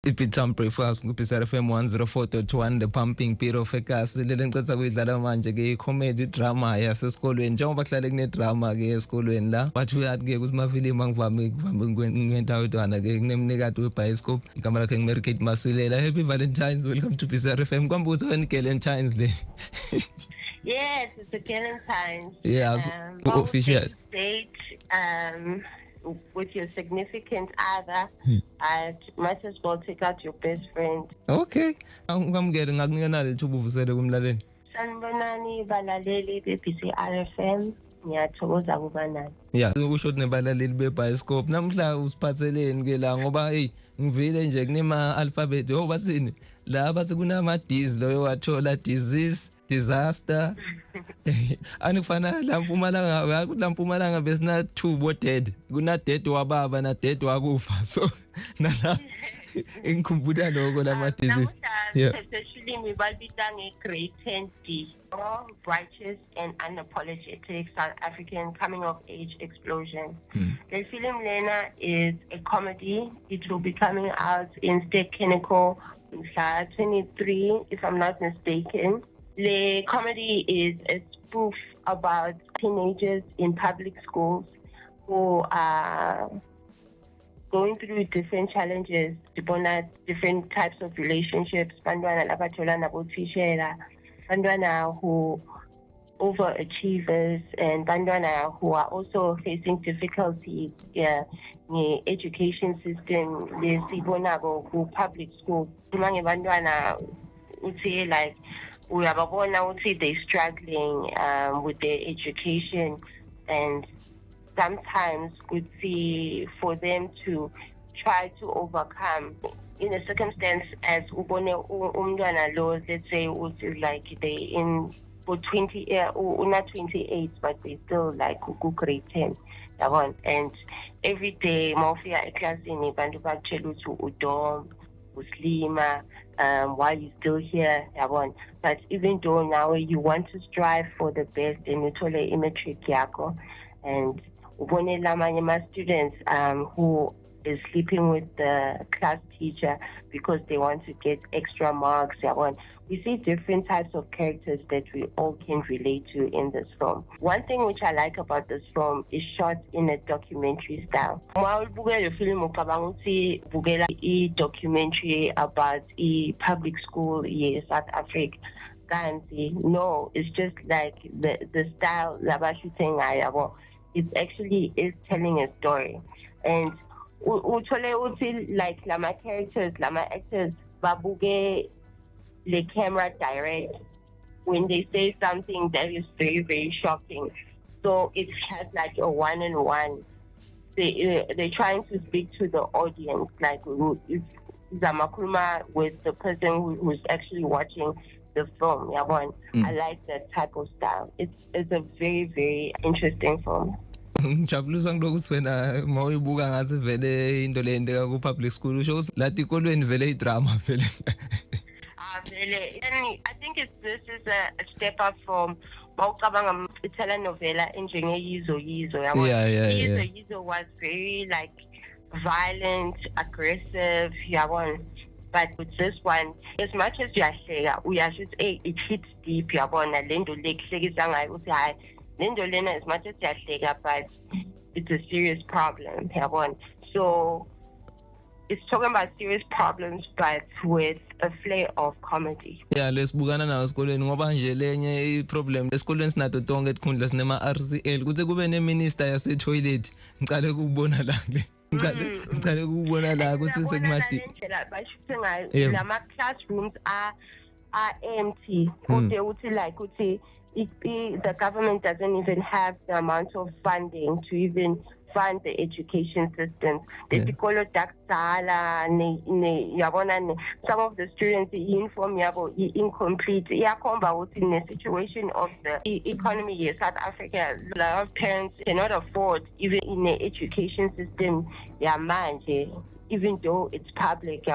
Ipitam Breakfast kuPisar FM 104.1 The Pumping Piro Fekas leli ngicetha kuyidlala manje ke comedy drama yasesikolweni njengoba kuhlale kune drama ke esikolweni la bathi uyathi ke kuthi mafilimu angivami ngentawodwana ke kunemnikati webioscope igama lakhe nguMerkate Masilela. Happy Valentine's, welcome to Pisar FM. Kwambuza wena Valentine's le. Yes, it's a Valentine's. Yes, official date with your significant other. I might as well take out your best friend. Okay, ngamukele ngakunika nale thuba uvusele kumlaleli. Sanibonani balaleli be-BC RFM. Ngiyathokoza kuba nani. Yeah, usho ukuthi nebalaleli bebioscope namhla usiphatheleni ke la ngoba hey ngivile nje kunema alphabet basini la base kunama D's loyo wathola disease, disaster. Anifana la Mpumalanga besina two bo dead. Kuna dead wababa na dead wakufa. So nala ngikhumbula lokho lama disease. Yeah. Especially ngibabita nge-grade 10D. Righteous and unapologetic South African coming of age explosion. The film Lena is a comedy. It will be coming out in State Clinical 23, if I'm not mistaken. The comedy is a spoof about teenagers in public schools who are going through different challenges, different types of relationships, bantwana labathola nabothishela, bantwana who overachievers, and bantwana who are also facing difficulties in the education system. Lesibonako ku public school. Mange bantwana uthi like uyababona uthi they struggling with their education, and sometimes we see for them to try to overcome in a circumstance as ubone umntwana lo, let's say like they in for 20 not 28 but they still like grade 10 yabona, and every day mawufika eklasini bantu bakutshela ukuthi udom uslima, why you still here yabona. But even though now you want to strive for the best and uthole imatric yakho, and ubone lamanye ma students who is sleeping with the class teacher because they want to get extra marks yabona. We see different types of characters that we all can relate to in this film. One thing which I like about this film is shot in a documentary style. Mawubukela film ucabanga ukuthi bukela documentary about public school in South Africa. No, it's just like the style labashooting ayabo. It actually is telling a story. And uthole uthi like lama characters, lama actors babuke the camera direct when they say something that is very, very shocking. So it has like a one-on-one. They're trying to speak to the audience, like Zamakruma with the person who's actually watching the film. I like that type of style. It's a very, very interesting film. Ngijabulisa ngokuthi wena mawuyibuka ngathi vele into le yendeka ku public school usho ukuthi lathi kolweni vele idrama vele. I think this is a step up from mawucabanga telenovela enjenge Yizo yabona. Yizo was very like violent, aggressive yabona. But with this one, as much as uyahleka uyasho it hits deep yabona, lento lekuhlekisa ngayo uthi hayi lento lena as much as uyahleka but it's a serious problem yabona. So it's talking about serious problems but with a flair of comedy. Yeah, lesibukana nawo esikoleni ngoba nje lenye iproblem esikoleni sinato tonke ikhundla sinema RCL kuze kube neminister yase toilet ngicale ukubona la le ngicale ukubona la ukuthi sekumadi bashuthe ngayo lama classrooms are empty. Kodwa uthi like uthi the government doesn't even have the amount of funding to even fund the education system. Some of the students inform incomplete. In the situation of the economy in South Africa, a lot of parents cannot afford even in the education system even though it's public.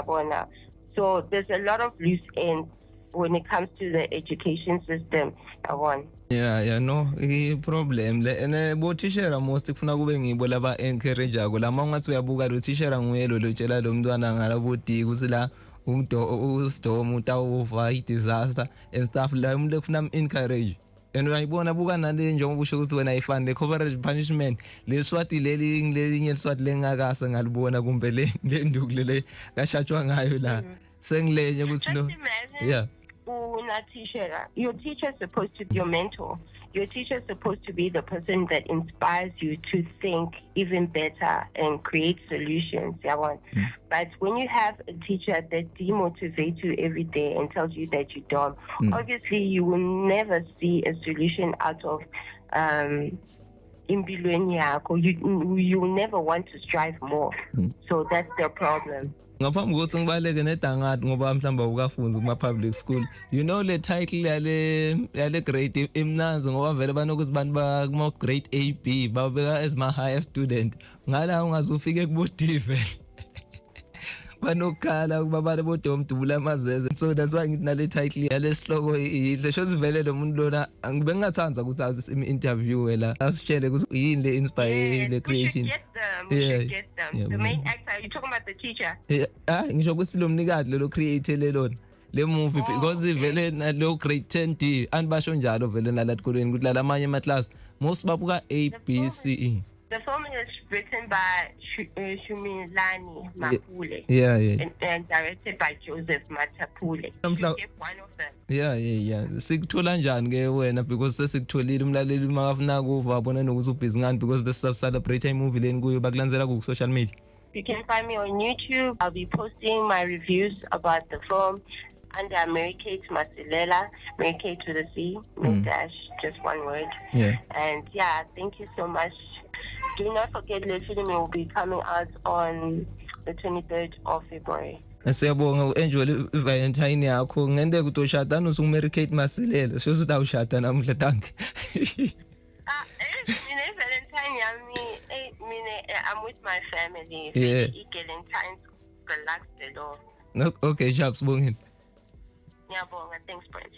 So there's a lot of loose ends when it comes to the education system. Yabona. Yeah, no, i-problem le ene bothishera most kufuna kube ngibo laba encourage ako la mangathi uyabuka lo thishera nguye lo lotshela lo mntwana ngalabodiki ukuthi la ustorm utawuva i-disaster and stuff la umuntu kufuna encourage and uyayibona buka nale njengoba usho ukuthi wena ayifani le corporate punishment le swati lelinye liswati lengakase ngalibona kumbe le nduku le kashatshwa ngayo la sengilenye ukuthi no yeah. Your teacher is supposed to be your mentor. Your teacher is supposed to be the person that inspires you to think even better and create solutions. But when you have a teacher that demotivates you every day and tells you that you're dumb, obviously you will never see a solution out of impilweni yakho. You will never want to strive more. So that's the problem. Ngaphambi kokuthi ngibaleke nedangathi ngoba mhlawumbe ukafunza kuma public school you know le title yale grade imnanzi ngoba vele banokuthi bantu ba kuma grade AB babeka as my higher student ngala ungazufike kubo dive banokhala kuba bale bodwa umdubula amazeze so that's why ngithi nale title yale sihloko ihle shothi vele lo muntu lona ngibe ngingathanza ukuthi interview la asitshele ukuthi yini le inspire le creation We should get them. The main actor, you're talking about the teacher? Ngisho ukuthi lo mnikazi lo create lelona le movie because vele na lo grade 10D anibasho njalo vele nalatikolweni ukuthi la amanye ama class most babuka A B C E. The film is written by Shumilani Mapule. Yeah. And directed by Joseph Matapule. You get one of them. Yeah. Sikuthola njani ke wena because sesikutholile umlaleli makafuna kuva abona nokuthi ubhizi ngani because bese celebrate movie leni kuyo bakulandzela ku social media. You can find me on YouTube. I'll be posting my reviews about the film under Mary Kate Masilela, Mary Kate to the C, dash, just one word. Yeah. And yeah, thank you so much. Do not forget the film will be coming out on the 23rd of February. Siyabonga uenjoy Valentine yakho ngende ukuthi ushada noSumary Kate Masilela shoza ukuthi awushada namuhla tanki. Valentine I'm with my family. Yeah. Valentine's relax the law. Okay, sharp sibongeni. Ngiyabonga, thanks Prince.